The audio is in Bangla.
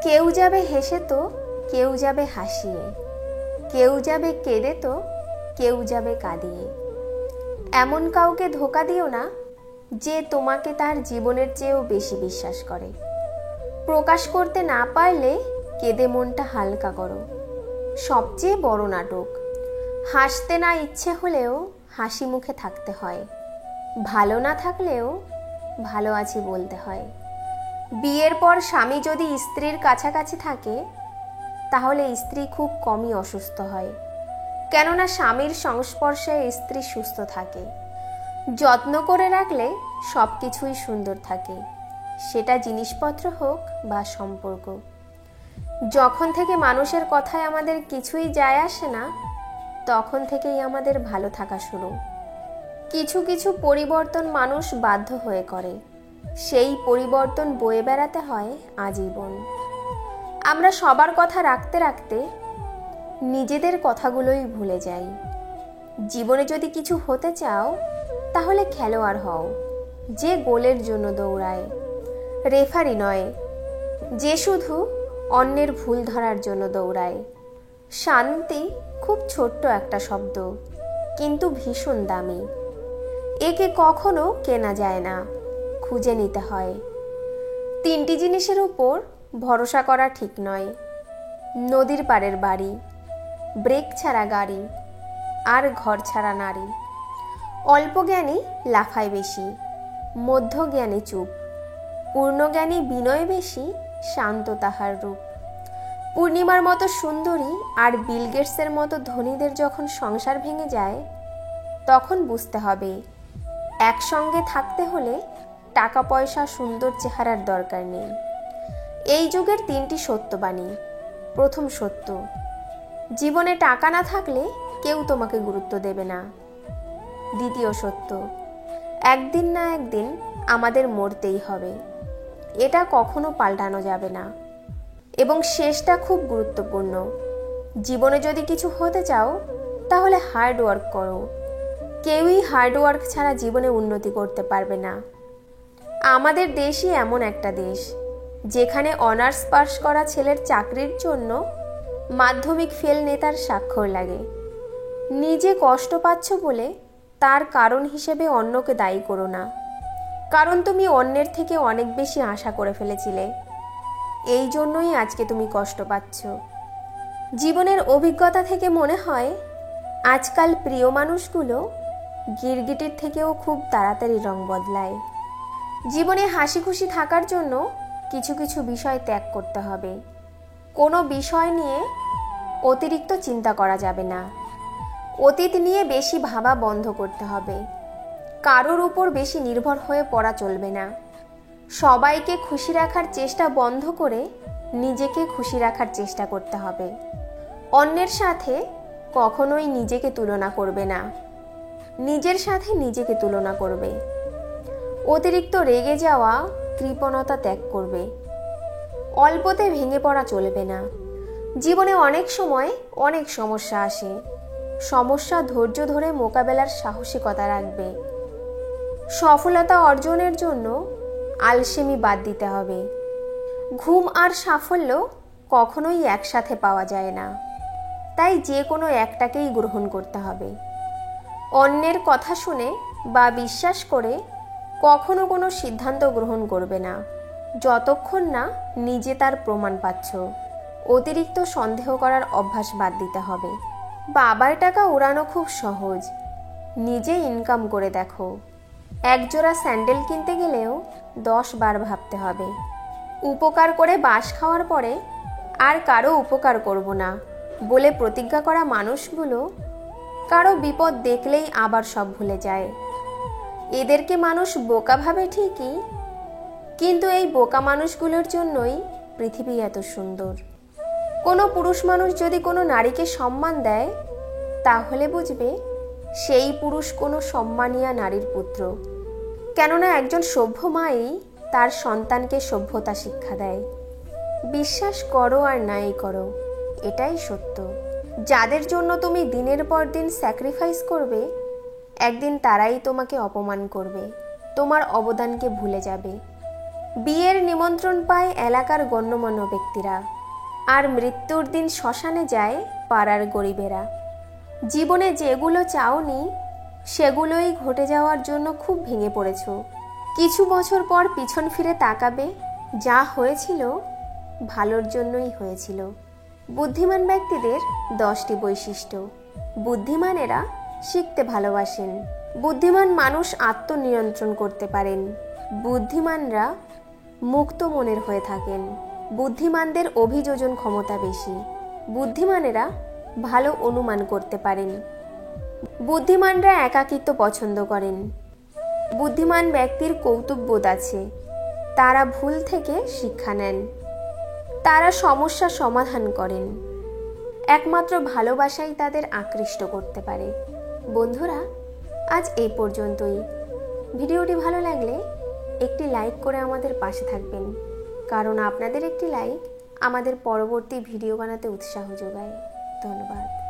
কেউ যাবে হেসে তো কেউ যাবে হাসিয়ে, কেউ যাবে কেঁদে তো কেউ যাবে কাঁদিয়ে। এমন কাউকে ধোঁকা দিও না যে তোমাকে তার জীবনের চেয়েও বেশি বিশ্বাস করে। প্রকাশ করতে না পারলে কেঁদে মনটা হালকা করো। সবচেয়ে বড় নাটক, হাসতে না ইচ্ছে হলেও হাসি মুখে থাকতে হয়, ভালো না থাকলেও ভালো আছি বলতে হয়। বিয়ের পর স্বামী যদি স্ত্রীর কাছাকাছি থাকে তাহলে স্ত্রী খুব কমই অসুস্থ হয়, কেননা স্বামীর সংস্পর্শে স্ত্রী সুস্থ থাকে। যত্ন করে রাখলে সব কিছুই সুন্দর থাকে, সেটা জিনিসপত্র হোক বা সম্পর্ক। যখন থেকে মানুষের কথায় আমাদের কিছুই যায় আসে না, তখন থেকেই আমাদের ভালো থাকা শুরু। কিছু কিছু পরিবর্তন মানুষ বাধ্য হয়ে করে, সেই পরিবর্তন বয়ে বেড়াতে হয় আজীবন। আমরা সবার কথা রাখতে রাখতে নিজেদের কথাগুলোই ভুলে যাই। জীবনে যদি কিছু হতে চাও তাহলে খেলোয়াড় হও, যে গোলের জন্য দৌড়ায়, রেফারি নয় যে শুধু অন্যের ভুল ধরার জন্য দৌড়ায়। শান্তি খুব ছোট্ট একটা শব্দ, কিন্তু ভীষণ দামি। একে কখনো কেনা যায় না, খুঁজে নিতে হয়। তিনটি জিনিসের উপর ভরসা করা ঠিক নয়: নদীর পাড়ের বাড়ি, ব্রেক ছাড়া গাড়ি, আর ঘর ছাড়া নারী। অল্প জ্ঞানী লাফায় বেশি, মধ্য জ্ঞানী চুপ, পূর্ণজ্ঞানী বিনয় বেশি, শান্ত তাহার রূপ। পূর্ণিমার মতো সুন্দরী আর বিল গেটসের মতো ধনীদের যখন সংসার ভেঙে যায়, তখন বুঝতে হবে একসঙ্গে থাকতে হলে টাকা পয়সা সুন্দর চেহারার দরকার নেই। এই যুগের তিনটি সত্যবাণী। প্রথম সত্য, জীবনে টাকা না থাকলে কেউ তোমাকে গুরুত্ব দেবে না। দ্বিতীয় সত্য, একদিন না একদিন আমাদের মরতেই হবে, এটা কখনো পাল্টানো যাবে না। এবং শেষটা খুব গুরুত্বপূর্ণ, জীবনে যদি কিছু হতে চাও তাহলে হার্ড ওয়ার্ক করো। কেউই হার্ড ওয়ার্ক ছাড়া জীবনে উন্নতি করতে পারবে না। আমাদের দেশই এমন একটা দেশ যেখানে অনার্স পাস করা ছেলের চাকরির জন্য মাধ্যমিক ফেল নেতার স্বাক্ষর লাগে। নিজে কষ্ট পাচ্ছ বলে তার কারণ হিসেবে অন্যকে দায়ী করো না, কারণ তুমি অন্যের থেকে অনেক বেশি আশা করে ফেলেছিলে। এই জন্যই আজকে তুমি কষ্ট পাচ্ছ। জীবনের অভিজ্ঞতা থেকে মনে হয় আজকাল প্রিয় মানুষগুলো গিরগিটির থেকেও খুব তাড়াতাড়ি রং বদলায়। জীবনে হাসি খুশি থাকার জন্য কিছু কিছু বিষয় ত্যাগ করতে হবে। কোনো বিষয় নিয়ে অতিরিক্ত চিন্তা করা যাবে না। অতীত নিয়ে বেশি ভাবা বন্ধ করতে হবে। কারোর উপর বেশি নির্ভর হয়ে পড়া চলবে না। সবাইকে খুশি রাখার চেষ্টা বন্ধ করে নিজেকে খুশি রাখার চেষ্টা করতে হবে। অন্যের সাথে কখনোই নিজেকে তুলনা করবে না, নিজের সাথে নিজেকে তুলনা করবে। অতিরিক্ত রেগে যাওয়া, কৃপণতা ত্যাগ করবে। অল্পতে ভেঙে পড়া চলবে না। জীবনে অনেক সময় অনেক সমস্যা আসে, সমস্যা ধৈর্য ধরে মোকাবেলার সাহসিকতা রাখবে। সফলতা অর্জনের জন্য আলসেমি বাদ দিতে হবে। ঘুম আর সাফল্য কখনোই একসাথে পাওয়া যায় না, তাই যে কোনো একটাকেই গ্রহণ করতে হবে। অন্যের কথা শুনে বা বিশ্বাস করে কখনো কোনো সিদ্ধান্ত গ্রহণ করবে না, যতক্ষণ না নিজে তার প্রমাণ পাচ্ছ। অতিরিক্ত সন্দেহ করার অভ্যাস বাদ দিতে হবে। বাবার টাকা উড়ানো খুব সহজ, নিজে ইনকাম করে দেখো। একজোড়া স্যান্ডেল কিনতে গেলেও 10 বার ভাবতে হবে। উপকার করে বাঁশ খাওয়ার পরে আর কারো উপকার করব না বলে প্রতিজ্ঞা করা মানুষগুলো কারো বিপদ দেখলেই আবার সব ভুলে যায়। এদেরকে মানুষ বোকা ভাবে ঠিকই, কিন্তু এই বোকা মানুষগুলোর জন্যই পৃথিবী এত সুন্দর। কোনো পুরুষ মানুষ যদি কোনো নারীকে সম্মান দেয় তাহলে বুঝবে সেই পুরুষ কোনো সম্মানীয়া নারীর পুত্র, কেননা একজন সভ্য মাই তার সন্তানকে সভ্যতা শিক্ষা দেয়। বিশ্বাস করো আর নাই করো, এটাই সত্য। যাদের জন্য তুমি দিনের পর দিন স্যাক্রিফাইস করবে, একদিন তারাই তোমাকে অপমান করবে, তোমার অবদানকে ভুলে যাবে। বিয়ের নিমন্ত্রণ পায় এলাকার গণ্যমান্য ব্যক্তিরা, আর মৃত্যুর দিন শ্মশানে যায় পাড়ার গরিবেরা। জীবনে যেগুলো চাওনি সেগুলোই ঘটে যাওয়ার জন্য খুব ভেঙে পড়েছ। কিছু বছর পর পিছন ফিরে তাকাবে, যা হয়েছিল ভালোর জন্যই হয়েছিল। বুদ্ধিমান ব্যক্তিদের 10টি বৈশিষ্ট্য। বুদ্ধিমানেরা শিখতে ভালোবাসেন। বুদ্ধিমান মানুষ আত্মনিয়ন্ত্রণ করতে পারেন। বুদ্ধিমানরা মুক্ত মনের হয়ে থাকেন। বুদ্ধিমানদের অভিযোজন ক্ষমতা বেশি। বুদ্ধিমানেরা ভালো অনুমান করতে পারেন। বুদ্ধিমানরা একাকিত্ব পছন্দ করেন। বুদ্ধিমান ব্যক্তির কৌতুকবোধ আছে। তারা ভুল থেকে শিক্ষা নেন। তারা সমস্যার সমাধান করেন। একমাত্র ভালোবাসাই তাদের আকৃষ্ট করতে পারে। বন্ধুরা, আজ এই পর্যন্তই। ভিডিওটি ভালো লাগলে একটি লাইক করে আমাদের পাশে থাকবেন, কারণ আপনাদের একটি লাইক আমাদের পরবর্তী ভিডিও বানাতে উৎসাহ যোগায়। ধন্যবাদ।